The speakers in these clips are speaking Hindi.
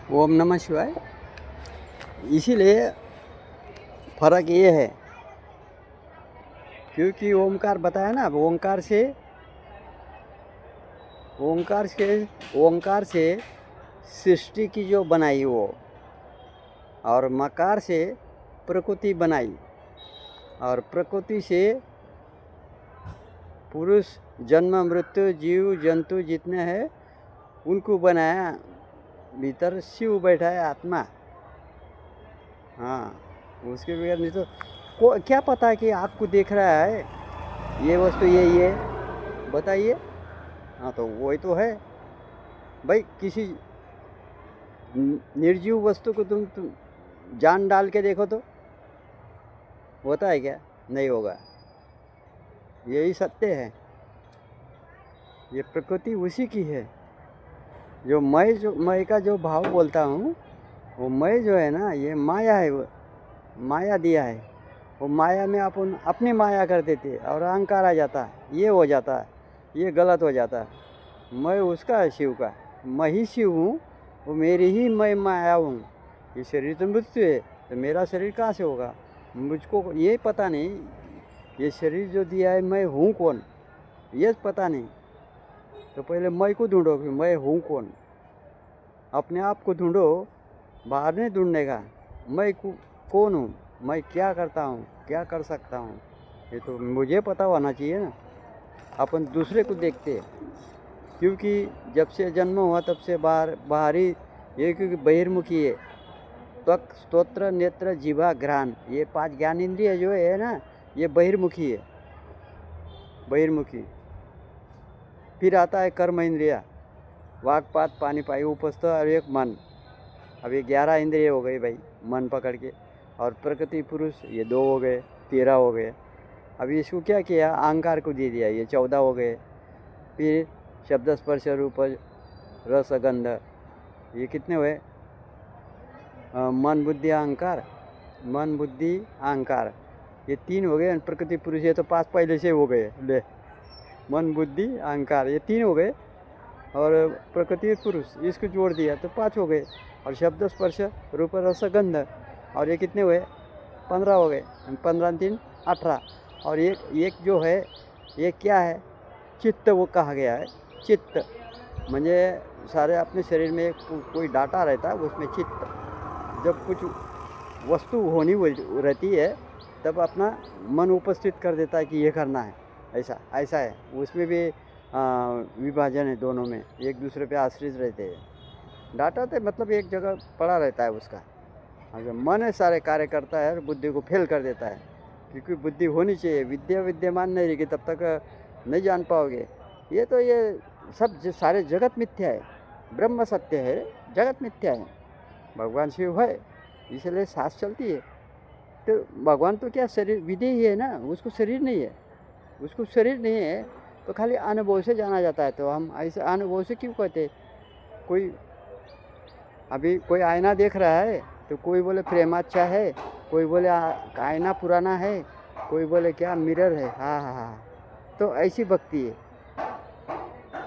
ओम नमः शिवाय। इसीलिए फर्क ये है क्योंकि ओमकार बताया ना, ओमकार से सृष्टि की जो बनाई वो, और मकार से प्रकृति बनाई, और प्रकृति से पुरुष जन्म मृत्यु जीव जंतु जितने हैं उनको बनाया। भीतर शिव बैठा है आत्मा। हाँ, उसके बगैर नहीं तो क्या पता कि आपको देख रहा है ये वस्तु ये बताइए। हाँ, तो वही तो है भाई। किसी निर्जीव वस्तु को तुम जान डाल के देखो तो होता है क्या? नहीं होगा। यही सत्य है। ये प्रकृति उसी की है। जो मैं का जो भाव बोलता हूँ, वो मैं जो है ना, ये माया है। वो माया दिया है। वो माया में अपन अपनी माया कर देते और अहंकार आ जाता है, ये हो जाता है, ये गलत हो जाता है। मैं उसका है, शिव का। मैं ही शिव हूँ, वो मेरी ही मैं माया हूँ। ये शरीर तो मृत्यु है, तो मेरा शरीर कहाँ से होगा? मुझको ये पता नहीं। ये शरीर जो दिया है, मैं हूँ कौन, ये पता नहीं। तो पहले मैं को ढूंढो कि मैं हूँ कौन। अपने आप को ढूंढो, बाहर नहीं ढूंढने का। मैं कौन हूँ, मैं क्या करता हूँ, क्या कर सकता हूँ, ये तो मुझे पता होना चाहिए ना। अपन दूसरे को देखते हैं क्योंकि जब से जन्म हुआ तब से बाहरी ये, क्योंकि बहिर्मुखी है। त्वक स्तोत्र नेत्र जीवा घ्राण, ये 5 ज्ञान इंद्रिय जो है ना, ये बहिर्मुखी है, बहिर्मुखी। फिर आता है कर्म इंद्रिया, वागपात पानी पाई उपस्थ, और एक मन। अब ये 11 इंद्रिय हो गई भाई, मन पकड़ के। और प्रकृति पुरुष ये 2 हो गए, 13 हो गए। अभी इसको क्या किया, अहंकार को दे दिया, ये 14 हो गए। फिर शब्द स्पर्श रूप रस गंध, ये कितने हुए? मन बुद्धि अहंकार, मन बुद्धि अहंकार, ये 3 हो गए। प्रकृति पुरुष ये तो 5 पहले से हो गए। ले, मन बुद्धि अहंकार ये 3 हो गए, और प्रकृति पुरुष इसको जोड़ दिया तो 5 हो गए। और शब्द स्पर्श रूप रस गंध, और ये कितने हुए? 15 हो गए। 15 3 18। और एक जो है, ये क्या है? चित्त वो कहा गया है। चित्त म्हणजे सारे अपने शरीर में कोई डाटा रहता है, उसमें चित्त। जब कुछ वस्तु होनी रहती है तब अपना मन उपस्थित कर देता है कि ये करना है, ऐसा है। उसमें भी विभाजन है दोनों में, एक दूसरे पे आश्रित रहते हैं। डाटा तो मतलब एक जगह पड़ा रहता है उसका। अगर मन है सारे कार्य करता है और बुद्धि को फेल कर देता है, क्योंकि बुद्धि होनी चाहिए। विद्यमान नहीं रहेगी तब तक नहीं जान पाओगे। ये सब सारे जगत मिथ्या है, ब्रह्म सत्य है, जगत मिथ्या है। भगवान शिव है, इसलिए सांस चलती है। तो भगवान तो क्या शरीर विधि ही है ना, उसको शरीर नहीं है। उसको शरीर नहीं है तो खाली अनुभव से जाना जाता है। तो हम ऐसे अनुभव से क्यों कहते? अभी कोई आईना देख रहा है तो कोई बोले फ्रेम अच्छा है, कोई बोले आईना पुराना है, कोई बोले क्या मिरर है। हाँ। तो ऐसी भक्ति है।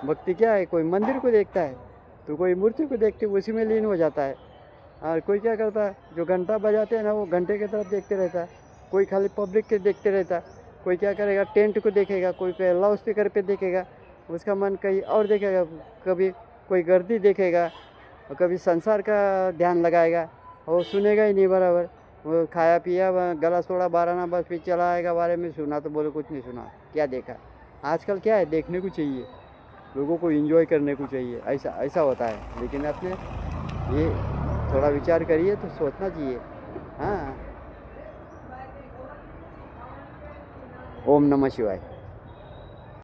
भक्ति क्या है? कोई मंदिर को देखता है तो कोई मूर्ति को देखते उसी में लीन हो जाता है। और कोई क्या करता है, जो घंटा बजाते हैं ना, वो घंटे की तरफ देखते रहता है। कोई खाली पब्लिक के देखते रहता है। कोई क्या करेगा, टेंट को देखेगा, कोई लाउड स्पीकर पे देखेगा, उसका मन कहीं और देखेगा। कभी कोई गर्दी देखेगा, और कभी संसार का ध्यान लगाएगा, और सुनेगा ही नहीं बराबर। वो खाया पिया, गला सोड़ा, बाराना बस फिर चला आएगा, बारे में सुना तो बोले कुछ नहीं सुना, क्या देखा। आजकल क्या है, देखने को चाहिए, लोगों को एंजॉय करने को चाहिए, ऐसा होता है। लेकिन अपने ये थोड़ा विचार करिए तो सोचना चाहिए। हाँ, ओम नमः शिवाय।